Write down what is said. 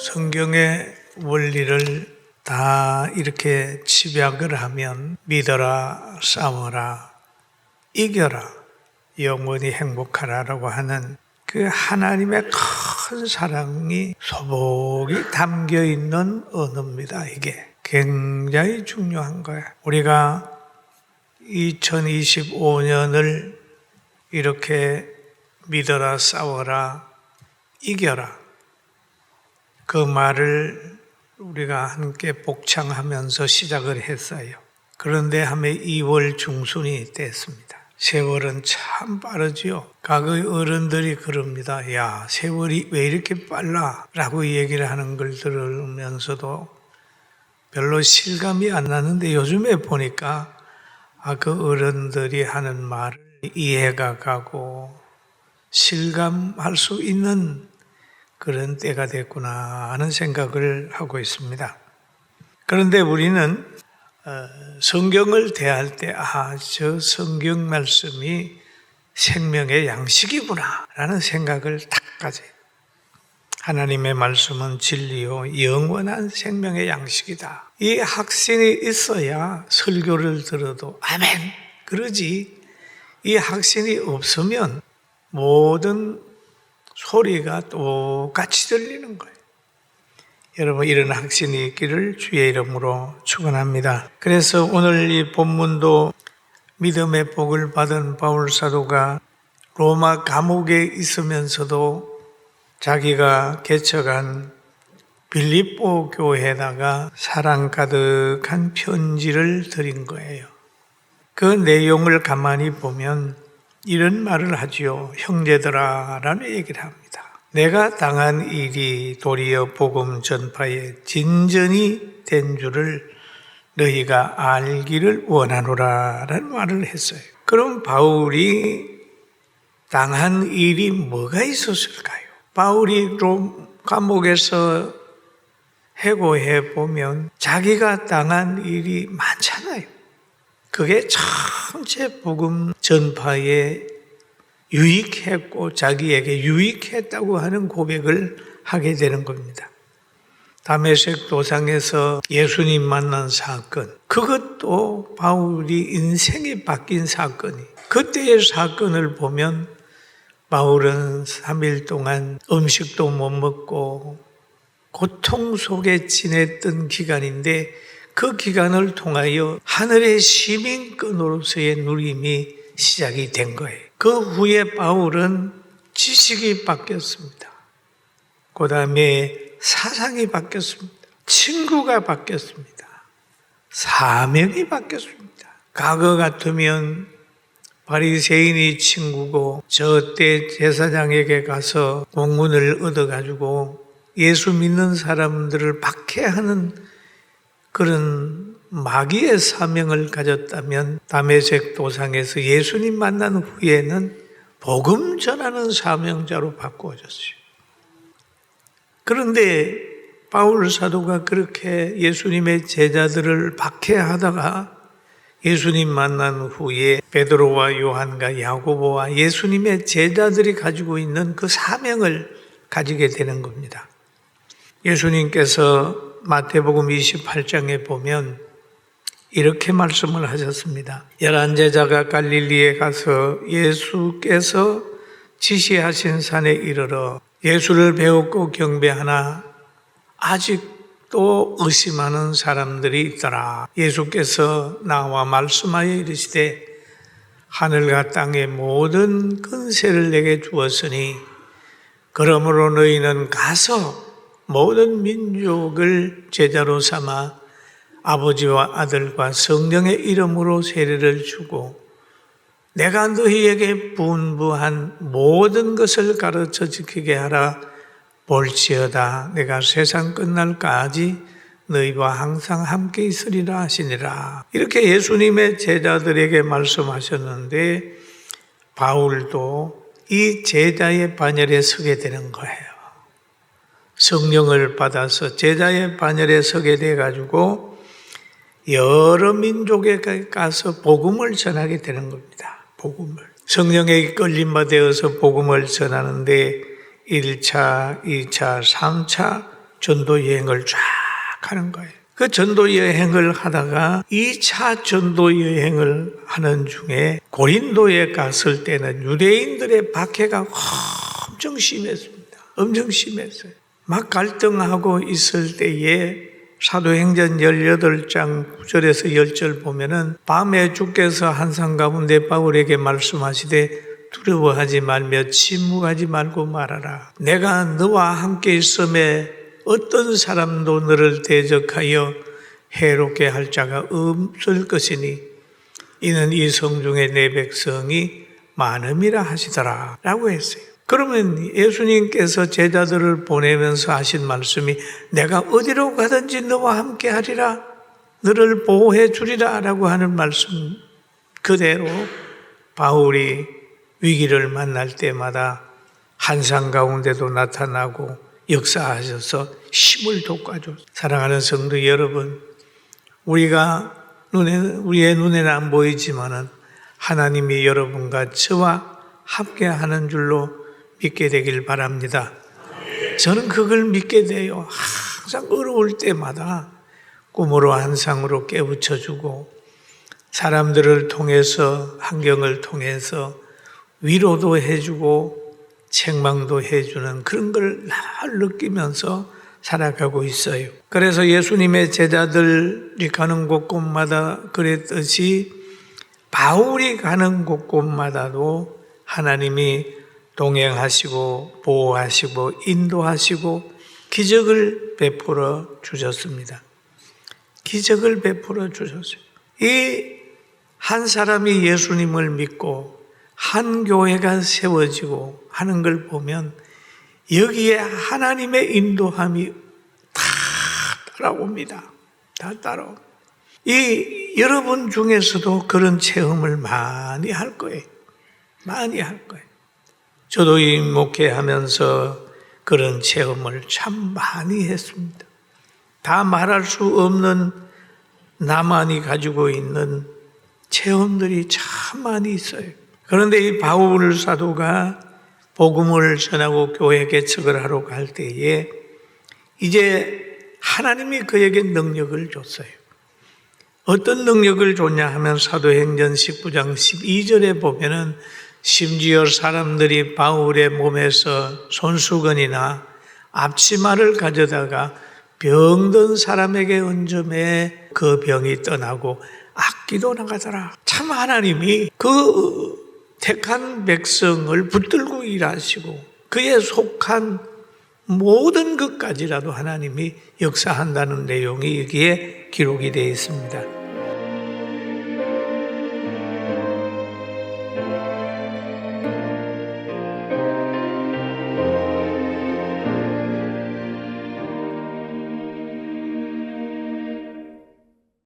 성경의 원리를 다 이렇게 집약을 하면 믿어라, 싸워라, 이겨라, 영원히 행복하라라고 하는 그 하나님의 큰 사랑이 소복이 담겨 있는 언어입니다. 이게 굉장히 중요한 거예요. 우리가 2025년을 이렇게 믿어라, 싸워라, 이겨라, 그 말을 우리가 함께 복창하면서 시작을 했어요. 그런데 하면 2월 중순이 됐습니다. 세월은 참 빠르지요. 과거의 어른들이 그럽니다. 야, 세월이 왜 이렇게 빨라? 라고 얘기를 하는 걸 들으면서도 별로 실감이 안 나는데 요즘에 보니까 그 어른들이 하는 말을 이해가 가고 실감할 수 있는 그런 때가 됐구나 하는 생각을 하고 있습니다. 그런데 우리는 성경을 대할 때 저 성경 말씀이 생명의 양식이구나 라는 생각을 딱 가져요. 하나님의 말씀은 진리요 영원한 생명의 양식이다. 이 확신이 있어야 설교를 들어도 아멘 그러지, 이 확신이 없으면 모든 소리가 똑같이 들리는 거예요. 여러분, 이런 확신이 있기를 주의 이름으로 축원합니다. 그래서 오늘 이 본문도 믿음의 복을 받은 바울 사도가 로마 감옥에 있으면서도 자기가 개척한 빌립보 교회에다가 사랑 가득한 편지를 드린 거예요. 그 내용을 가만히 보면 이런 말을 하지요. 형제들아 라는 얘기를 합니다. 내가 당한 일이 도리어 복음 전파에 진전이 된 줄을 너희가 알기를 원하노라 라는 말을 했어요. 그럼 바울이 당한 일이 뭐가 있었을까요? 바울이 감옥에서 해고해 보면 자기가 당한 일이 많잖아요. 그게 전체 복음 전파에 유익했고 자기에게 유익했다고 하는 고백을 하게 되는 겁니다. 다메섹 도상에서 예수님 만난 사건, 그것도 바울이 인생이 바뀐 사건이, 그때의 사건을 보면 바울은 3일 동안 음식도 못 먹고 고통 속에 지냈던 기간인데 그 기간을 통하여 하늘의 시민권으로서의 누림이 시작이 된 거예요. 그 후에 바울은 지식이 바뀌었습니다. 그 다음에 사상이 바뀌었습니다. 친구가 바뀌었습니다. 사명이 바뀌었습니다. 과거 같으면 바리새인이 친구고 저때 제사장에게 가서 공문을 얻어가지고 예수 믿는 사람들을 박해하는 그런 마귀의 사명을 가졌다면 다메섹 도상에서 예수님 만난 후에는 복음 전하는 사명자로 바꾸어졌어요. 그런데 바울 사도가 그렇게 예수님의 제자들을 박해하다가 예수님 만난 후에 베드로와 요한과 야고보와 예수님의 제자들이 가지고 있는 그 사명을 가지게 되는 겁니다. 예수님께서 마태복음 28장에 보면 이렇게 말씀을 하셨습니다. 11제자가 갈릴리에 가서 예수께서 지시하신 산에 이르러 예수를 배웠고 경배하나 아직도 의심하는 사람들이 있더라. 예수께서 나와 말씀하여 이르시되 하늘과 땅의 모든 권세를 내게 주었으니 그러므로 너희는 가서 모든 민족을 제자로 삼아 아버지와 아들과 성령의 이름으로 세례를 주고 내가 너희에게 분부한 모든 것을 가르쳐 지키게 하라. 볼지어다 내가 세상 끝날까지 너희와 항상 함께 있으리라 하시니라. 이렇게 예수님의 제자들에게 말씀하셨는데 바울도 이 제자의 반열에 서게 되는 거예요. 성령을 받아서 제자의 반열에 서게 돼가지고 여러 민족에 가서 복음을 전하게 되는 겁니다. 복음을. 성령에 이끌림 받아서 복음을 전하는데 1차, 2차, 3차 전도 여행을 쫙 하는 거예요. 그 전도 여행을 하다가 2차 전도 여행을 하는 중에 고린도에 갔을 때는 유대인들의 박해가 엄청 심했습니다. 엄청 심했어요. 막 갈등하고 있을 때에 사도행전 18장 9절에서 10절 보면은 밤에 주께서 한산 가운데 바울에게 말씀하시되 두려워하지 말며 침묵하지 말고 말하라. 내가 너와 함께 있음에 어떤 사람도 너를 대적하여 해롭게 할 자가 없을 것이니 이는 이 성중에 내 백성이 많음이라 하시더라 라고 했어요. 그러면 예수님께서 제자들을 보내면서 하신 말씀이 내가 어디로 가든지 너와 함께 하리라, 너를 보호해 주리라 라고 하는 말씀 그대로 바울이 위기를 만날 때마다 한산 가운데도 나타나고 역사하셔서 힘을 돋궈줘. 사랑하는 성도 여러분, 우리의 눈에는 안 보이지만은 하나님이 여러분과 저와 함께하는 줄로 믿게 되길 바랍니다. 저는 그걸 믿게 돼요. 항상 어려울 때마다 꿈으로 한상으로 깨우쳐주고 사람들을 통해서 환경을 통해서 위로도 해주고 책망도 해주는 그런 걸 늘 느끼면서 살아가고 있어요. 그래서 예수님의 제자들이 가는 곳곳마다 그랬듯이 바울이 가는 곳곳마다도 하나님이 동행하시고 보호하시고 인도하시고 기적을 베풀어 주셨습니다. 기적을 베풀어 주셨어요. 이 한 사람이 예수님을 믿고 한 교회가 세워지고 하는 걸 보면 여기에 하나님의 인도함이 다 따라옵니다. 다 따라옵니다. 이 여러분 중에서도 그런 체험을 많이 할 거예요. 많이 할 거예요. 저도 이 목회하면서 그런 체험을 참 많이 했습니다. 다 말할 수 없는 나만이 가지고 있는 체험들이 참 많이 있어요. 그런데 이 바울 사도가 복음을 전하고 교회 개척을 하러 갈 때에 이제 하나님이 그에게 능력을 줬어요. 어떤 능력을 줬냐 하면 사도행전 19장 12절에 보면은 심지어 사람들이 바울의 몸에서 손수건이나 앞치마를 가져다가 병든 사람에게 얹음에 그 병이 떠나고 악기도 나가더라. 참 하나님이 그 택한 백성을 붙들고 일하시고 그에 속한 모든 것까지라도 하나님이 역사한다는 내용이 여기에 기록이 되어 있습니다.